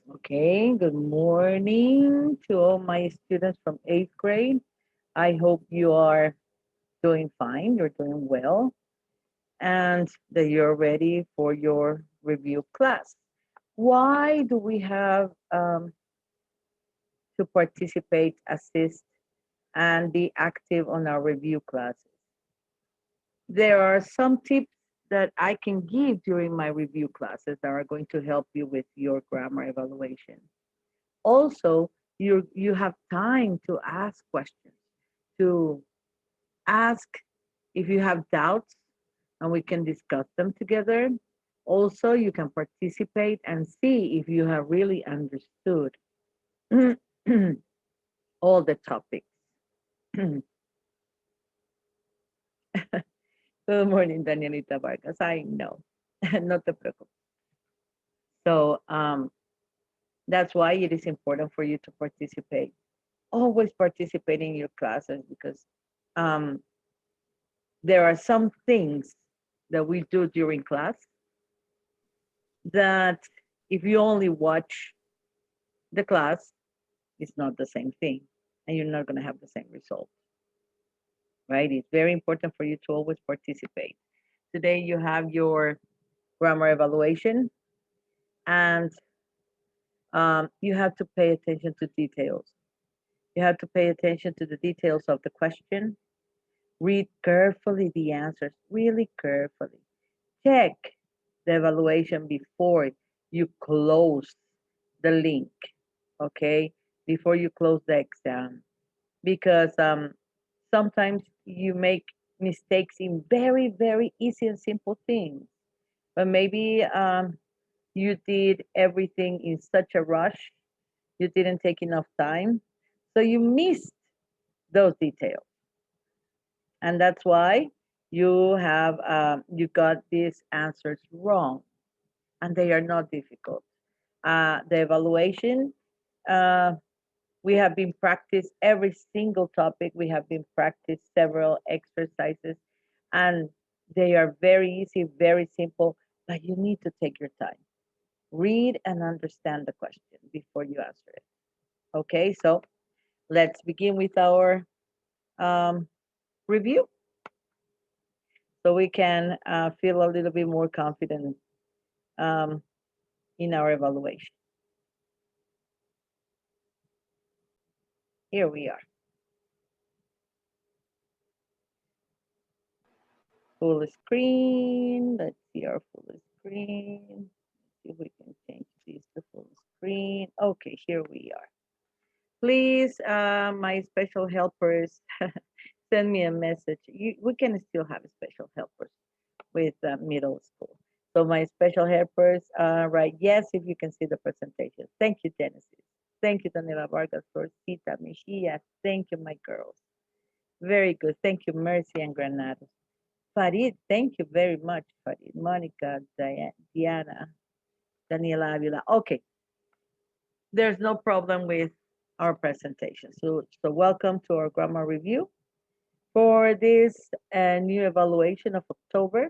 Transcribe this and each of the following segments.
Okay, good morning to all my students from 8th grade. I hope you are doing fine, you're doing well, and that you're ready for your review class. Why do we have to participate, assist, and be active on our review classes? There are some tips that I can give during my review classes that are going to help you with your grammar evaluation. Also, you have time to ask questions, to ask if you have doubts, and we can discuss them together. Also, you can participate and see if you have really understood all the topics. Good morning, Danielita Vargas. I know. No te preocupes. So that's why it is important for you to participate. Always participate in your classes because um, there are some things that we do during class that if you only watch the class, it's not the same thing and you're not going to have the same result, right? It's very important for you to always participate. Today you have your grammar evaluation and you have to pay attention to details. You have to pay attention to the details of the question. Read carefully the answers, really carefully. Check the evaluation before you close the link, okay? Before you close the exam. Because sometimes you make mistakes in very, very easy and simple things. But maybe you did everything in such a rush, you didn't take enough time. So you missed those details. And that's why you got these answers wrong, and they are not difficult. The evaluation, uh, we have been practiced every single topic. We have been practiced several exercises, and they are very easy, very simple, but you need to take your time. Read and understand the question before you answer it. Okay, so let's begin with our um, review so we can feel a little bit more confident um, in our evaluation. Here we are. Full screen. Let's see our full screen. See if we can change this to full screen. Okay, here we are. Please, my special helpers, send me a message. We can still have special helpers with middle school. So my special helpers, right? Yes, if you can see the presentation. Thank you, Genesis. Thank you, Daniela Vargas, Rosita, Mejia. Thank you, my girls. Very good. Thank you, Mercy and Granados. Farid, thank you very much, Farid. Monica, Diana, Daniela Avila. Okay, there's no problem with our presentation. So welcome to our grammar review. For this new evaluation of October,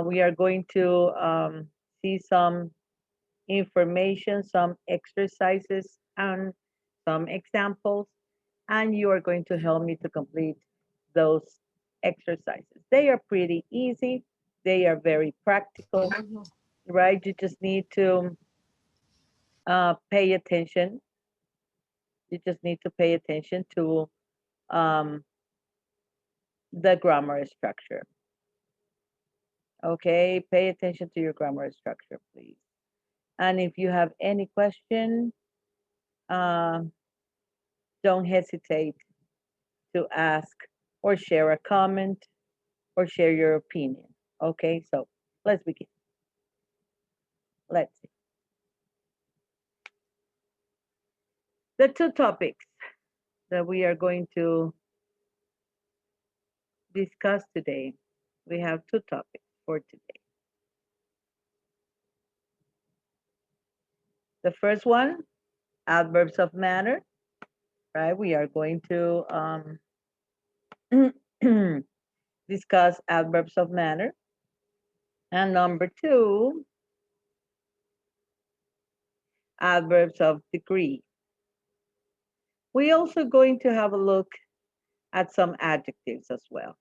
we are going to see some information, some exercises, and some examples, and you are going to help me to complete those exercises. They are pretty easy. They are very practical, right? You just need to pay attention. You just need to pay attention to um, the grammar structure. Okay, pay attention to your grammar structure, please. And if you have any question, uh, don't hesitate to ask or share a comment or share your opinion. Okay, so let's begin. Let's see. The two topics that we are going to discuss today, we have two topics for today. The first one, adverbs of manner, right? We are going to discuss adverbs of manner. And number two, adverbs of degree. We also going to have a look at some adjectives as well.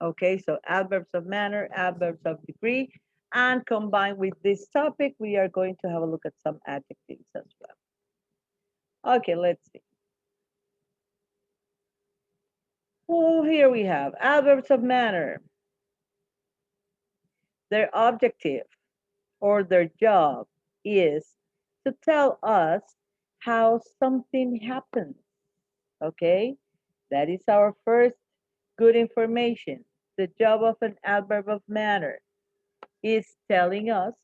Okay, so adverbs of manner, adverbs of degree, and combined with this topic, we are going to have a look at some adjectives as well. Okay, let's see. Oh, here we have adverbs of manner. Their objective or their job is to tell us how something happens. Okay, that is our first good information. The job of an adverb of manner is telling us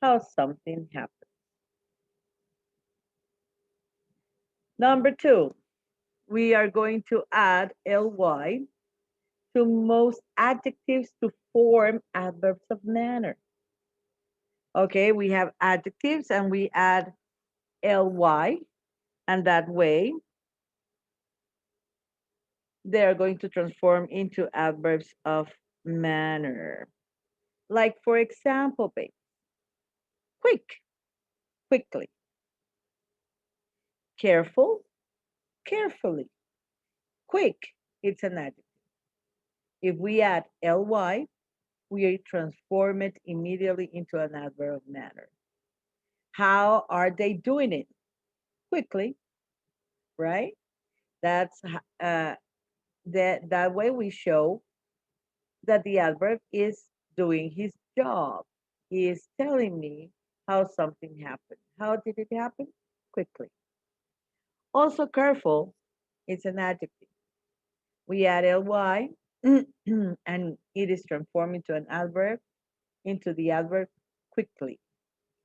how something happens. Number two, we are going to add ly to most adjectives to form adverbs of manner. Okay, we have adjectives and we add ly, and that way they are going to transform into adverbs of manner. Like, for example, babe, quick, quickly, careful, carefully, quick, it's an adjective. If we add ly, we transform it immediately into an adverb of manner. How are they doing it? Quickly, right? That's that way we show that the adverb is doing his job. He is telling me how something happened. How did it happen? Quickly. Also, careful, it's an adjective. We add ly and it is transformed into the adverb quickly.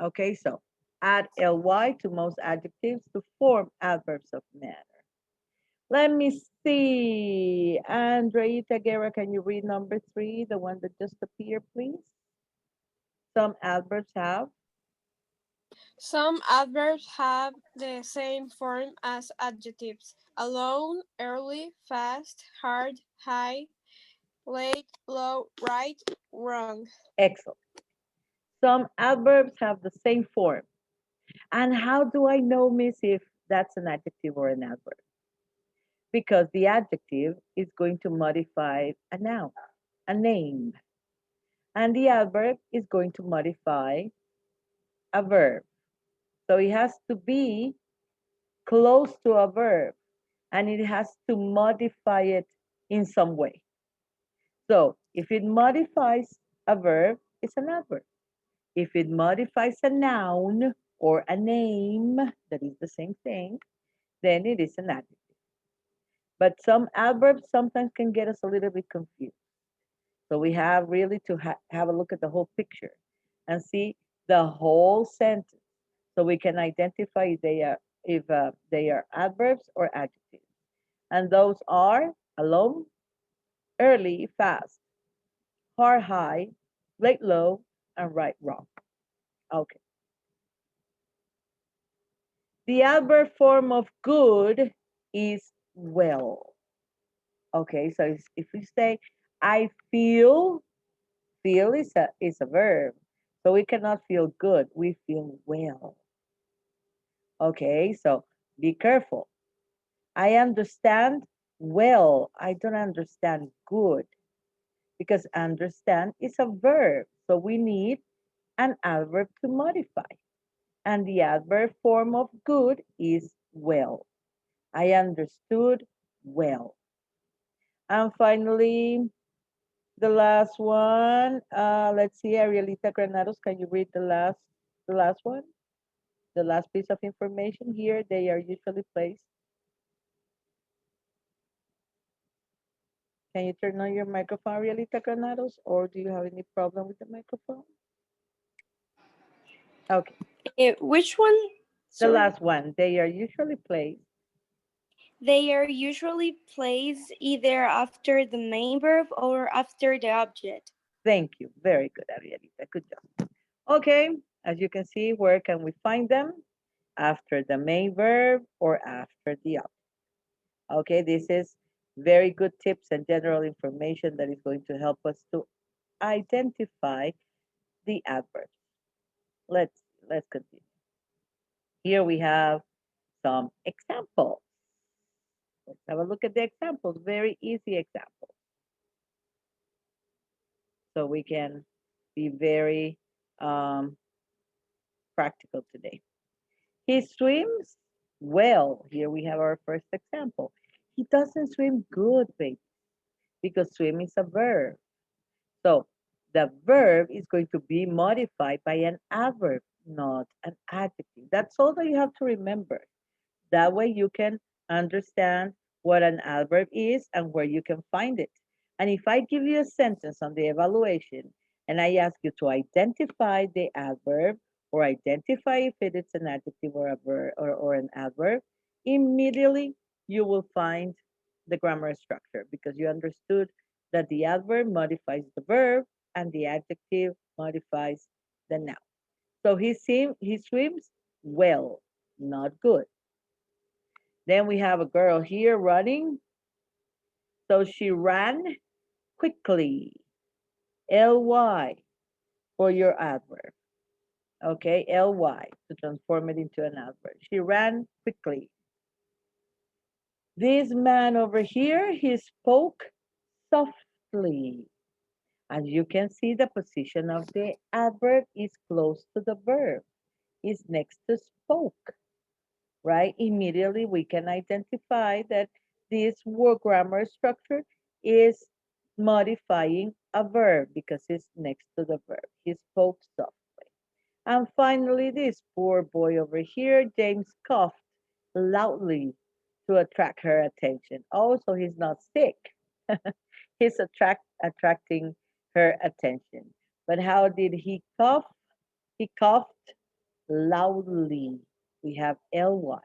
Okay, so add ly to most adjectives to form adverbs of manner. Let me see. Andreita Guerra, can you read number 3, the one that just appeared, please? Some adverbs have. Some adverbs have the same form as adjectives: alone, early, fast, hard, high, late, low, right, wrong. Excellent. Some adverbs have the same form. And how do I know, Miss, if that's an adjective or an adverb? Because the adjective is going to modify a noun, a name. And the adverb is going to modify a verb. So it has to be close to a verb and it has to modify it in some way. So if it modifies a verb, it's an adverb. If it modifies a noun or a name, that is the same thing, then it is an adjective. But some adverbs sometimes can get us a little bit confused. So we have really to have a look at the whole picture and see the whole sentence so we can identify if they are adverbs or adjectives. And those are alone, early, fast, hard, high, late, low, and right, wrong. Okay. The adverb form of good is well. Okay, so if we say I feel is a verb. So we cannot feel good, we feel well. Okay, so be careful. I understand well, I don't understand good because understand is a verb. So we need an adverb to modify. And the adverb form of good is well. I understood well. And finally, the last one, let's see, Arielita Granados, can you read the last one? The last piece of information here, they are usually placed. Can you turn on your microphone, Arielita Granados, or do you have any problem with the microphone? Okay, Which one? the Sorry. last one, they are usually placed. They are usually placed either after the main verb or after the object. Thank you, very good, Arielita, good job. Okay, as you can see, where can we find them? After the main verb or after the object. Okay, this is very good tips and general information that is going to help us to identify the adverbs. Let's continue. Here we have some examples. Let's have a look at the examples. Very easy examples. So we can be very um, practical today. He swims well. Here we have our first example. He doesn't swim good, baby, because swim is a verb. So the verb is going to be modified by an adverb, not an adjective. That's all that you have to remember. That way you can understand what an adverb is and where you can find it. And if I give you a sentence on the evaluation and I ask you to identify the adverb or identify if it is an adjective or a verb or an adverb, immediately you will find the grammar structure because you understood that the adverb modifies the verb and the adjective modifies the noun. So he swims well, not good. Then we have a girl here running. So she ran quickly. Ly for your adverb. Okay, ly to transform it into an adverb. She ran quickly. This man over here, he spoke softly. As you can see, the position of the adverb is close to the verb, is next to spoke. Right? Immediately we can identify that this word grammar structure is modifying a verb because it's next to the verb. He spoke softly. And finally, this poor boy over here, James coughed loudly to attract her attention. Oh, so he's not sick. He's attracting her attention. But how did he cough? He coughed loudly. We have ly.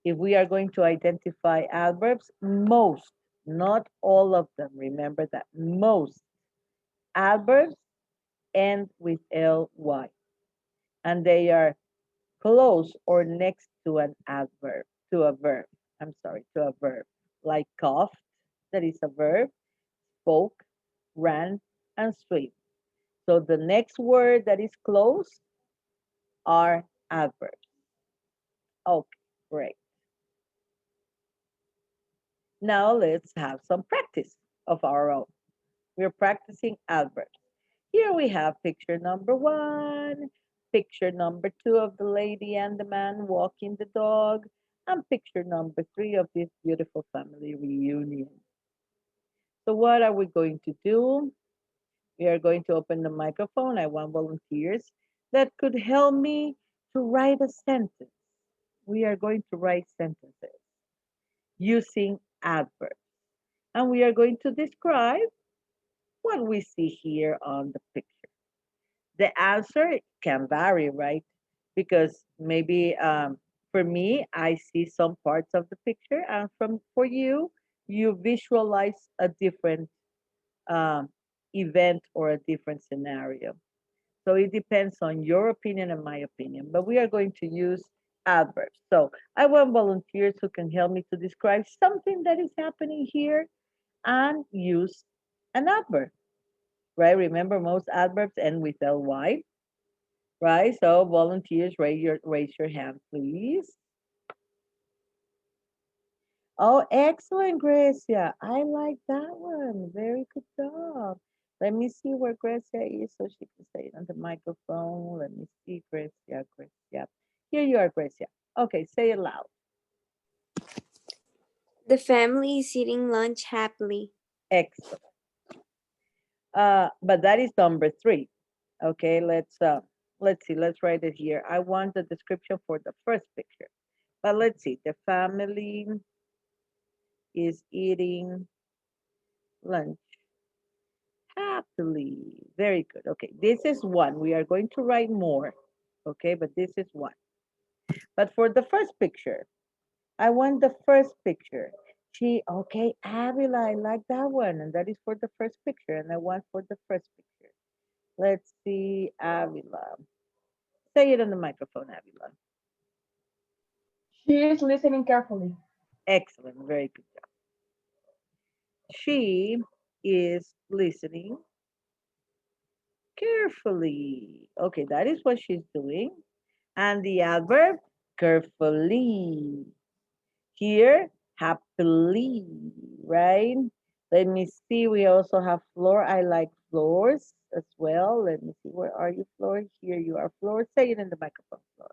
If we are going to identify adverbs, most, not all of them, remember that most adverbs end with ly, and they are close or next to an adverb, to a verb. I'm sorry, to a verb, like coughed, that is a verb, spoke, ran, and swim. So the next word that is close are adverbs. Okay, great. Now let's have some practice of our own. We're practicing adverbs. Here we have picture number 1, picture number 2 of the lady and the man walking the dog, and picture number 3 of this beautiful family reunion. So what are we going to do? We are going to open the microphone. I want volunteers that could help me to write a sentence. We are going to write sentences using adverbs. And we are going to describe what we see here on the picture. The answer can vary, right? Because maybe for me, I see some parts of the picture, and for you, you visualize a different um, event or a different scenario. So it depends on your opinion and my opinion, but we are going to use adverbs. So I want volunteers who can help me to describe something that is happening here and use an adverb, right? Remember, most adverbs end with ly, right? So volunteers, raise your hand, please. Oh, excellent, Gracia. I like that one. Very good job. Let me see where Gracia is so she can say it on the microphone. Let me see, Gracia, Gracia. Here you are, Gracia. Okay, say it loud. The family is eating lunch happily. Excellent. But that is number 3. Okay, let's see. Let's write it here. I want the description for the first picture. But let's see. The family is eating lunch happily. Very good. Okay, this is one. We are going to write more. Okay, but this is one. But for the first picture, I want the first picture. Okay, Avila, I like that one. And that is for the first picture. And I want for the first picture. Let's see, Avila. Say it on the microphone, Avila. She is listening carefully. Excellent. Very good job. She is listening carefully. Okay, that is what she's doing. And the adverb, carefully. Here, happily, right? Let me see. We also have floor. I like floors as well. Let me see. Where are you, Floor? Here you are, Floor. Say it in the microphone, Floor.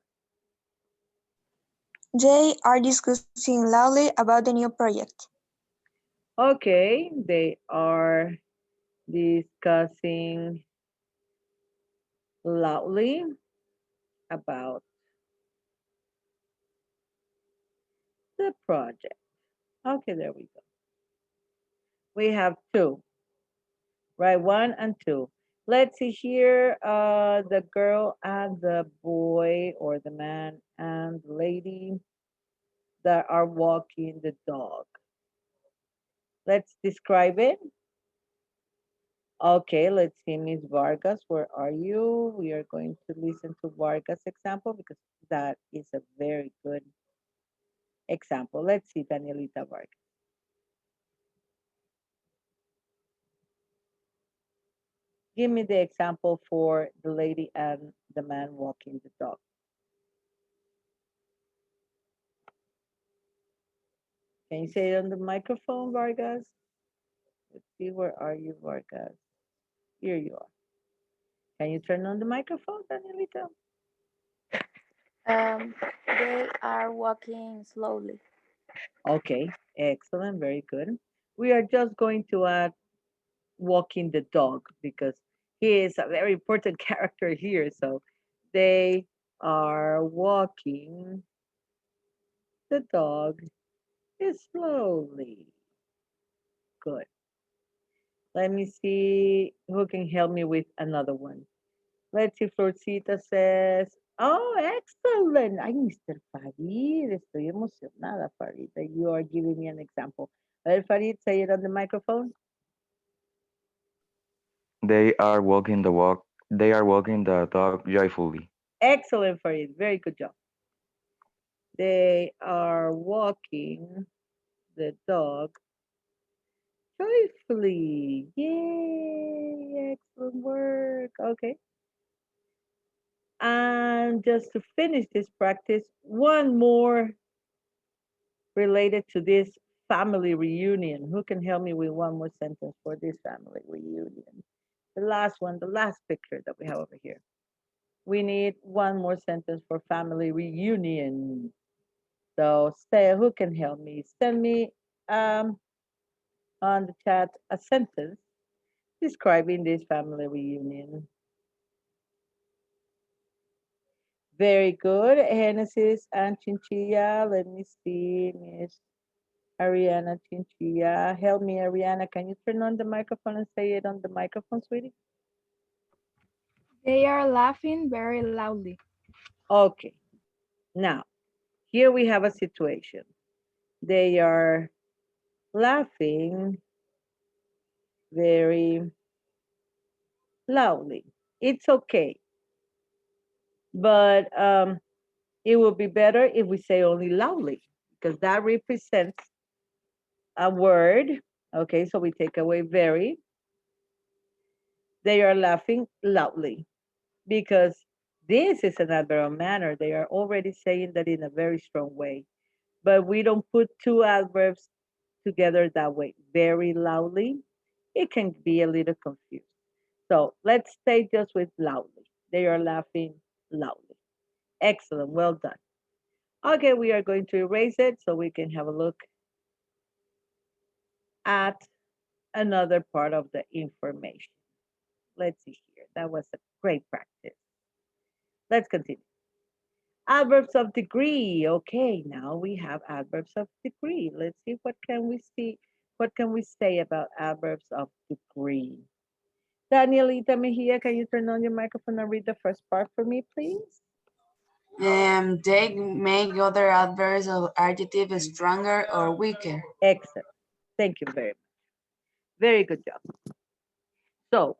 They are discussing loudly about the new project. Okay, they are discussing loudly about the project. Okay, there we go. We have two, right? One and two. Let's see here. The girl and the boy, or the man and the lady that are walking the dog. Let's describe it. Okay, let's see, Miss Vargas, where are you? We are going to listen to Vargas' example because that is a very good example. Let's see, Danielita Vargas. Give me the example for the lady and the man walking the dog. Can you say it on the microphone, Vargas? Let's see, where are you, Vargas? Here you are. Can you turn on the microphone, Danielita? They are walking slowly. Okay, excellent, very good. We are just going to add walking the dog because he is a very important character here. So they are walking the dog slowly. Good. Let me see who can help me with another one. Let's see, Florcita says, oh, excellent. Ay, Mr. Farid, estoy emocionada, Farid, that you are giving me an example. Farid, say it on the microphone. They are walking the dog joyfully. Excellent, Farid. Very good job. They are walking the dog joyfully. Yay! Excellent work. Okay. And just to finish this practice, one more related to this family reunion. Who can help me with one more sentence for this family reunion? The last one, the last picture that we have over here. We need one more sentence for family reunion. So say, who can help me? Send me on the chat a sentence describing this family reunion. Very good. Genesis and Chinchilla. Let me see, Miss Ariana Chinchilla. Help me, Ariana. Can you turn on the microphone and say it on the microphone, sweetie? They are laughing very loudly. Okay. Now, here we have a situation. They are laughing very loudly. It's okay, but it would be better if we say only loudly because that represents a word. Okay, so we take away very. They are laughing loudly because this is an adverb manner. They are already saying that in a very strong way, but we don't put two adverbs together that way very loudly. It can be a little confused. So let's stay just with loudly. They are laughing loudly. Excellent. Well done. Okay, we are going to erase it so we can have a look at another part of the information. Let's see here. That was a great practice. Let's continue. Adverbs of degree. Okay, now we have adverbs of degree. Let's see what can we see. What can we say about adverbs of degree? Danielita Mejia, can you turn on your microphone and read the first part for me, please? They make other adverbs or adjectives stronger or weaker. Excellent. Thank you very much. Very good job. So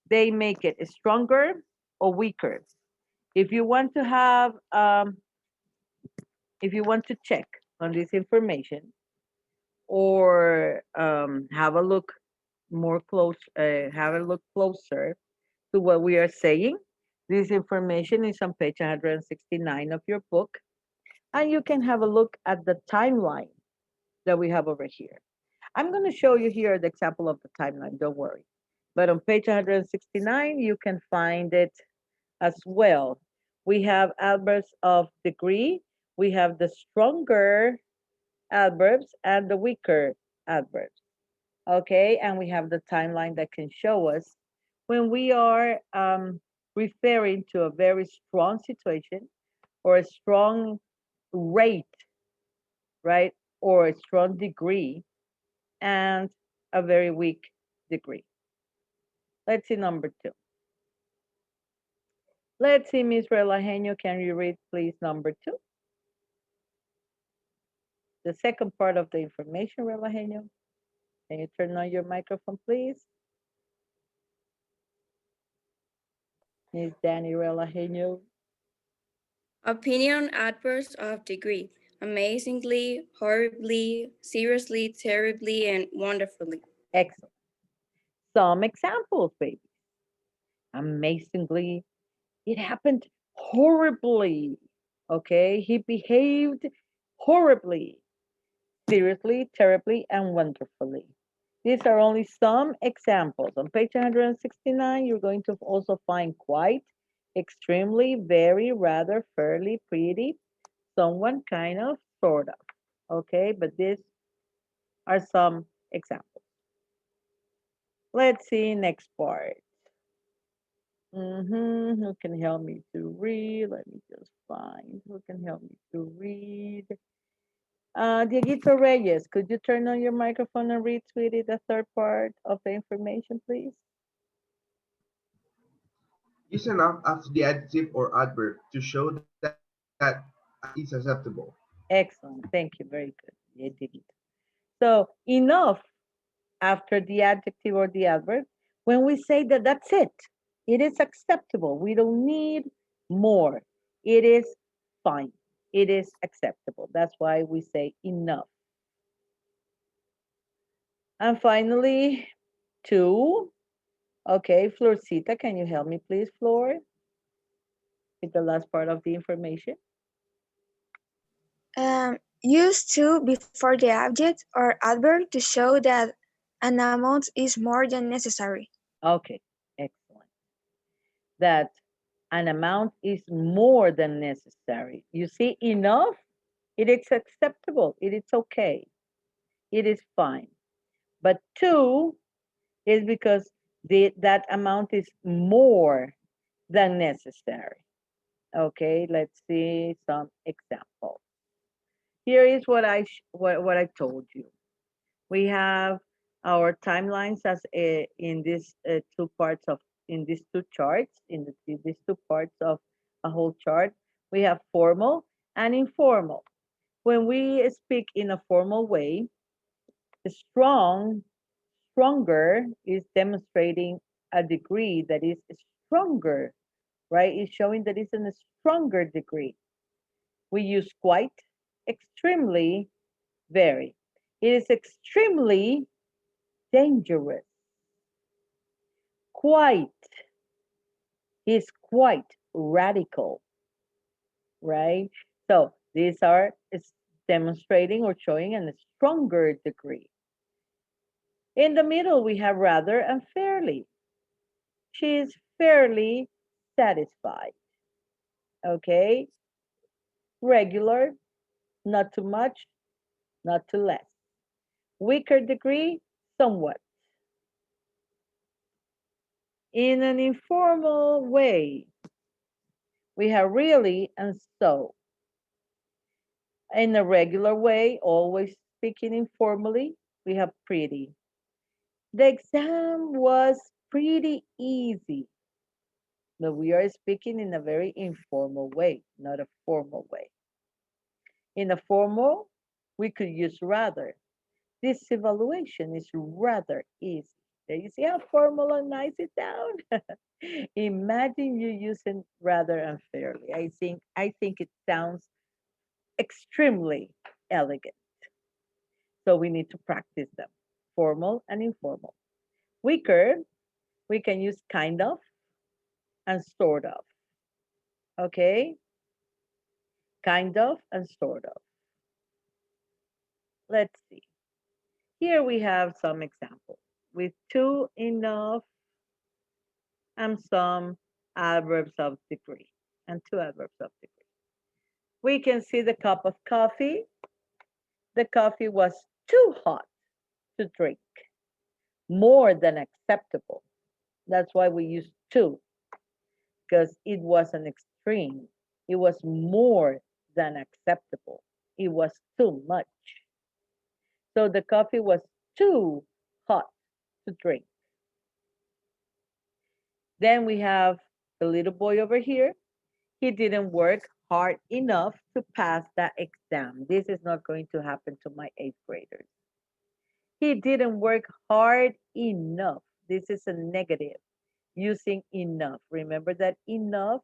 they make it stronger or weaker. If you want to have, if you want to check on this information or have a look more close, have a look closer to what we are saying, This information is on page 169 of your book, and you can have a look at the timeline that we have over here. I'm going to show you here the example of the timeline, don't worry. But on page 169, you can find it as well. We have adverbs of degree, we have the stronger adverbs and the weaker adverbs. Okay, and we have the timeline that can show us when we are referring to a very strong situation or a strong rate, right? Or a strong degree and a very weak degree. Let's see number 2. Let's see, Ms. Relajeño, can you read please number 2? The second part of the information, Relajeño. Can you turn on your microphone, please? Ms. Danny Relajeño. Opinion adverbs of degree. Amazingly, horribly, seriously, terribly, and wonderfully. Excellent. Some examples, baby. Amazingly, it happened horribly. Okay, he behaved horribly, seriously, terribly, and wonderfully. These are only some examples. On page 169, you're going to also find quite, extremely, very, rather, fairly, pretty, someone, kind of, sort of. Okay, but these are some examples. Let's see next part. Who can help me to read? Let me just find who can help me to read. Dieguito Reyes, could you turn on your microphone and read, sweetie, the third part of the information, please? Use enough of the adjective or adverb to show that is acceptable. Excellent. Thank you. Very good. Yeah, Dieguito. So enough after the adjective or the adverb, when we say that that's it is acceptable. We don't need more. It is fine. It is acceptable. That's why we say enough. And finally, 2. Okay, Florcita, can you help me please, Flor? With the last part of the information. Use to before the adjective or adverb to show that an amount is more than necessary. Okay, excellent. That an amount is more than necessary. You see, enough, it is acceptable, it is okay, it is fine. But 2 is because that amount is more than necessary. Okay, let's see some examples. Here is what I told you. We have our timelines as in these two parts of in these two charts these two parts of a whole chart. We have formal and informal. When we speak in a formal way, stronger is demonstrating a degree that is stronger, right? It's showing that it's in a stronger degree. We use quite, extremely, very. It is extremely dangerous. Quite is quite radical, right? So these are demonstrating or showing a stronger degree. In the middle, we have rather and fairly. She is fairly satisfied. Okay? Regular, not too much, not too less. Weaker degree, somewhat. In an informal way, we have really and so. In a regular way, always speaking informally, we have pretty. The exam was pretty easy. But we are speaking in a very informal way, not a formal way. In a formal, we could use rather. This evaluation is rather easy. There you see how formal and nice it sounds? Imagine you using rather and fairly. I think it sounds extremely elegant. So we need to practice them, formal and informal. Weaker, we can use kind of and sort of. Okay? Kind of and sort of. Let's see. Here we have some examples with two, enough, and some adverbs of degree, and two adverbs of degree. We can see the cup of coffee. The coffee was too hot to drink, more than acceptable. That's why we use too, because it was an extreme. It was more than acceptable. It was too much. So the coffee was too hot to drink. Then we have the little boy over here. He didn't work hard enough to pass that exam. This is not going to happen to my eighth graders. He didn't work hard enough. This is a negative using enough. Remember that enough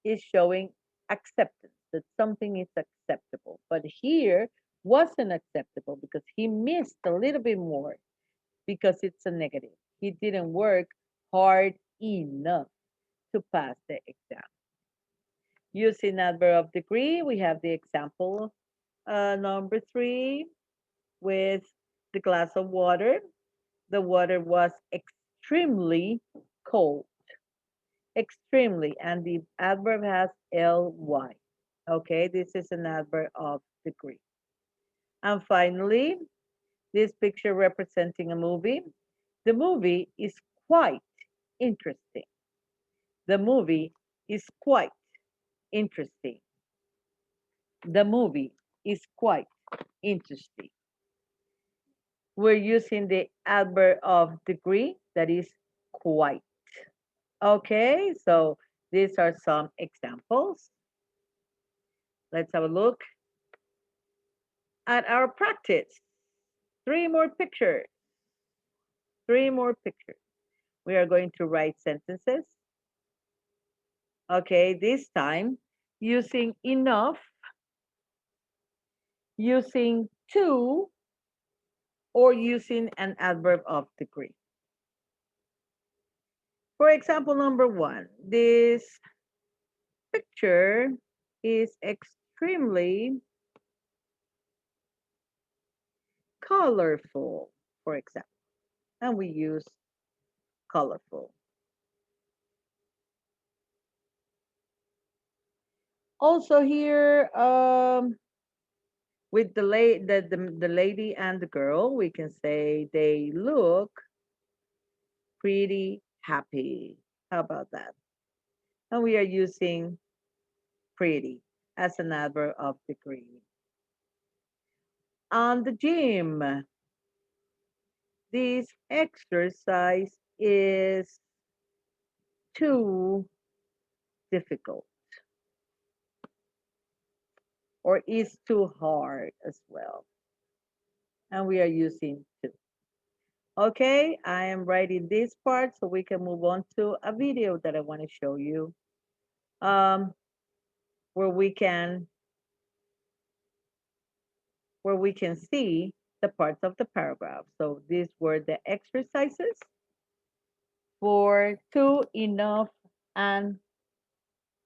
is showing acceptance, that something is acceptable. But here wasn't acceptable because he missed a little bit more because it's a negative. He didn't work hard enough to pass the exam. Using adverb of degree, we have the example number 3 with the glass of water. The water was extremely cold. Extremely, and the adverb has ly. Okay, this is an adverb of degree. And finally, this picture representing a movie. The movie is quite interesting. The movie is quite interesting. The movie is quite interesting. We're using the adverb of degree, that is quite. Okay, so these are some examples. Let's have a look at our practice. 3 more pictures. 3 more pictures. We are going to write sentences. Okay, this time using enough, using to, or using an adverb of degree. For example, number 1, this picture is extremely colorful, for example, and we use colorful. Also here, with the lady and the girl, we can say they look pretty happy. How about that? And we are using pretty as an adverb of degree. On the gym, this exercise is too difficult or is too hard as well. And we are using too. Okay, I am writing this part so we can move on to a video that I want to show you, where we can see the parts of the paragraph. So these were the exercises for to, enough, and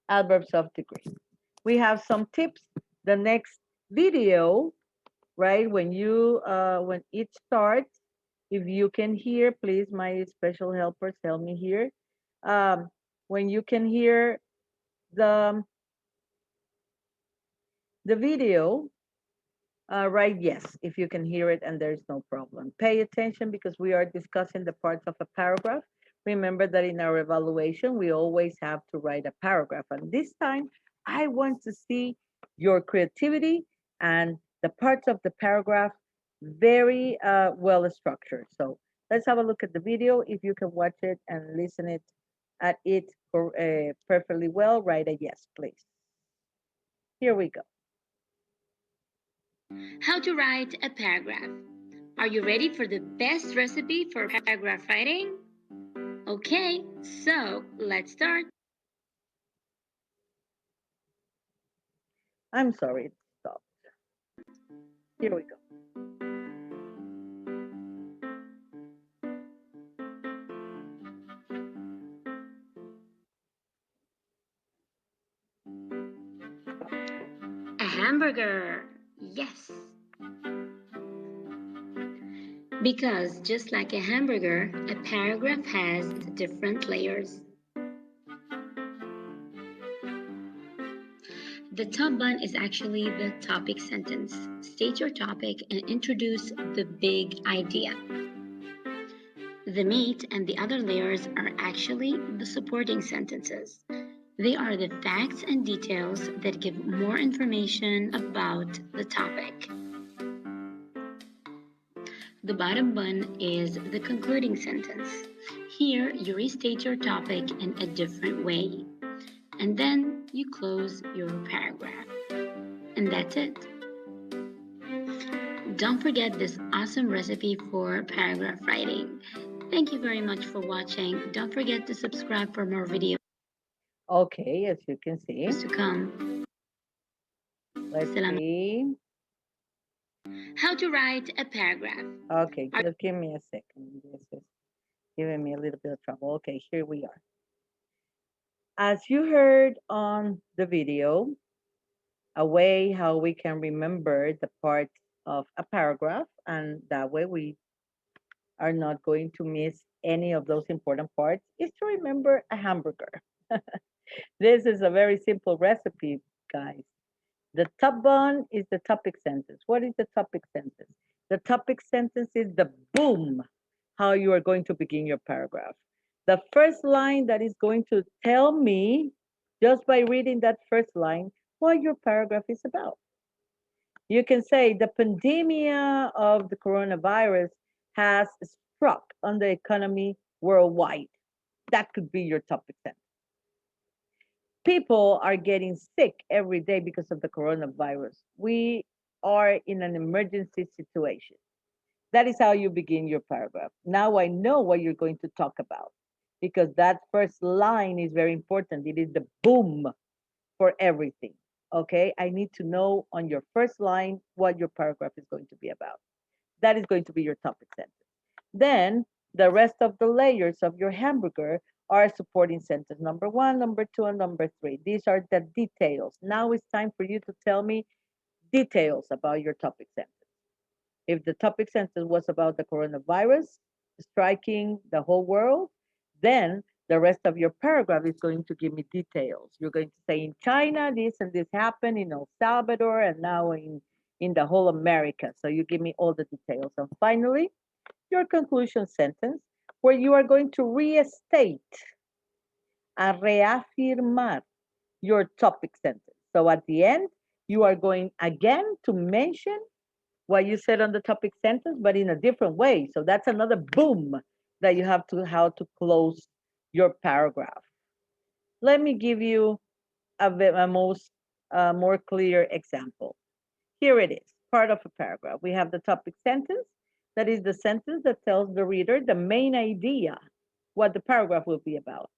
adverbs of degree. We have some tips. The next video, right, when it starts, if you can hear, please, my special helpers, help me here. When you can hear the video, right, yes, if you can hear it and there's no problem. Pay attention because we are discussing the parts of a paragraph. Remember that in our evaluation, we always have to write a paragraph. And this time, I want to see your creativity and the parts of the paragraph very well structured. So let's have a look at the video. If you can watch it and listen at it perfectly well, write a yes, please. Here we go. How to write a paragraph. Are you ready for the best recipe for paragraph writing? Okay, so let's start. I'm sorry, it stopped. Here we go. hamburger. Yes. Because just like a hamburger, a paragraph has different layers. The top bun is actually the topic sentence. State your topic and introduce the big idea. The meat and the other layers are actually the supporting sentences. They are the facts and details that give more information about the topic. The bottom bun is the concluding sentence. Here, you restate your topic in a different way, and then you close your paragraph. And that's it. Don't forget this awesome recipe for paragraph writing. Thank you very much for watching. Don't forget to subscribe for more videos Okay, as you can see. to come. Let's Salam. see. How to write a paragraph. Okay, just give me a second. This is giving me a little bit of trouble. Okay, here we are. As you heard on the video, a way how we can remember the part of a paragraph, and that way we are not going to miss any of those important parts, is to remember a hamburger. This is a very simple recipe, guys. The top bun is the topic sentence. What is the topic sentence? The topic sentence is the boom, how you are going to begin your paragraph. The first line that is going to tell me, just by reading that first line, what your paragraph is about. You can say the pandemic of the coronavirus has struck on the economy worldwide. That could be your topic sentence. People are getting sick every day because of the coronavirus. We are in an emergency situation. That is how you begin your paragraph. Now I know what you're going to talk about because that first line is very important. It is the boom for everything. Okay, I need to know on your first line what your paragraph is going to be about. That is going to be your topic sentence. Then the rest of the layers of your hamburger are supporting sentence number one, number two, and number three. These are the details. Now it's time for you to tell me details about your topic sentence. If the topic sentence was about the coronavirus striking the whole world, then the rest of your paragraph is going to give me details. You're going to say in China, this and this happened, in El Salvador, and now in the whole America. So you give me all the details. And finally, your conclusion sentence, where you are going to restate and reafirmar your topic sentence. So at the end, you are going again to mention what you said on the topic sentence, but in a different way. So that's another boom that you have to how to close your paragraph. Let me give you a more clear example. Here it is, part of a paragraph. We have the topic sentence. That is the sentence that tells the reader the main idea, what the paragraph will be about.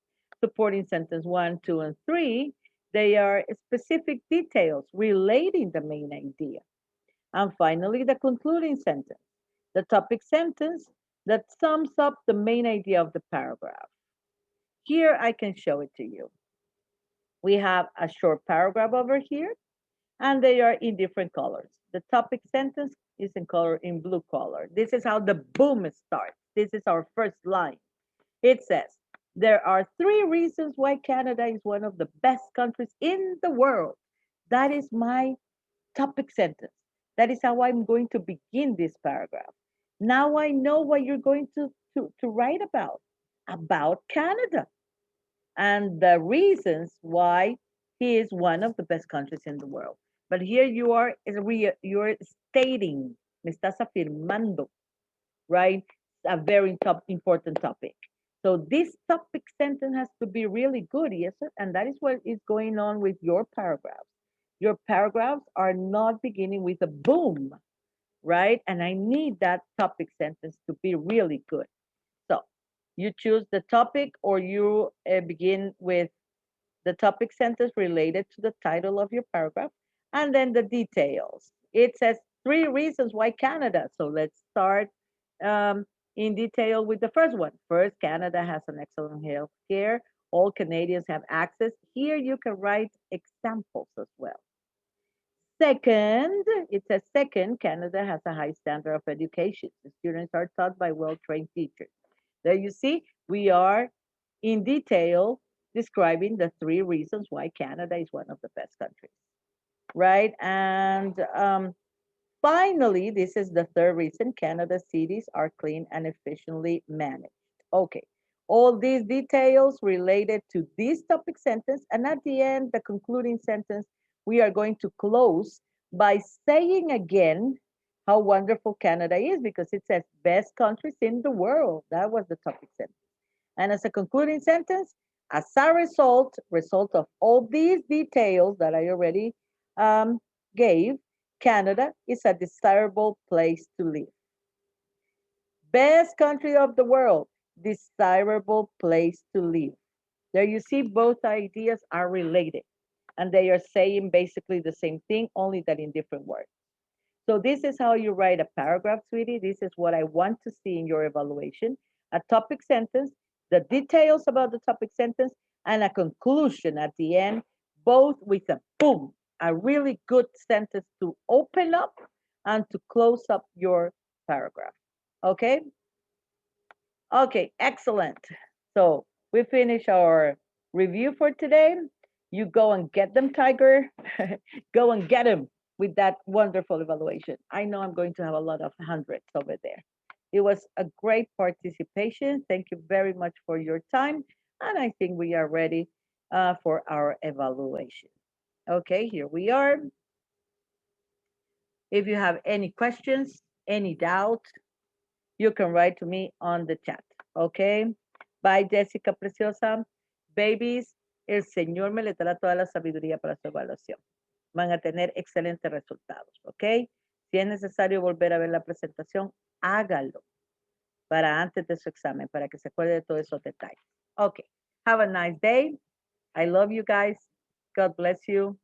Supporting sentence 1, 2, and 3, they are specific details relating the main idea. And finally, the concluding sentence, the topic sentence that sums up the main idea of the paragraph. Here I can show it to you. We have a short paragraph over here, and they are in different colors. The topic sentence is in blue color. This is how the boom starts. This is our first line. It says, there are 3 reasons why Canada is one of the best countries in the world. That is my topic sentence. That is how I'm going to begin this paragraph. Now I know what you're going to write about Canada and the reasons why he is one of the best countries in the world. But here you're stating, me estás afirmando, right? A very important topic. So this topic sentence has to be really good, yes, and that is what is going on with your paragraphs. Your paragraphs are not beginning with a boom, right? And I need that topic sentence to be really good. So you choose the topic or you begin with the topic sentence related to the title of your paragraph, and then the details. It says 3 reasons why Canada. So let's start in detail with the first one. First, Canada has an excellent health care. All Canadians have access. Here you can write examples as well. Second, it says second, Canada has a high standard of education. The students are taught by well-trained teachers. There you see, we are in detail describing the 3 reasons why Canada is one of the best countries, right? And finally, this is the 3rd reason, Canada's cities are clean and efficiently managed. Okay, all these details related to this topic sentence, and at the end, the concluding sentence, we are going to close by saying again how wonderful Canada is, because it says best countries in the world. That was the topic sentence. And as a concluding sentence, as a result of all these details that I already gave, Canada is a desirable place to live. Best country of the world, desirable place to live. There you see, both ideas are related, and they are saying basically the same thing, only that in different words. So this is how you write a paragraph, sweetie. This is what I want to see in your evaluation. A topic sentence, the details about the topic sentence, and a conclusion at the end, both with a boom, a really good sentence to open up and to close up your paragraph. Okay? Okay, excellent. So we finish our review for today. You go and get them, Tiger. Go and get them with that wonderful evaluation. I know I'm going to have a lot of hundreds over there. It was a great participation. Thank you very much for your time. And I think we are ready for our evaluation. Okay, here we are. If you have any questions, any doubt, you can write to me on the chat. Okay. Bye, Jessica Preciosa. Babies, el Señor me le dará toda la sabiduría para su evaluación. Van a tener excelentes resultados. Ok. Si es necesario volver a ver la presentación, hágalo para antes de su examen, para que se acuerde de todos esos detalles. Ok. Have a nice day. I love you guys. God bless you.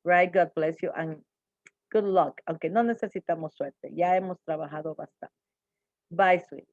Right? God bless you. And good luck. Aunque no necesitamos suerte. Ya hemos trabajado bastante. Bye, sweeties.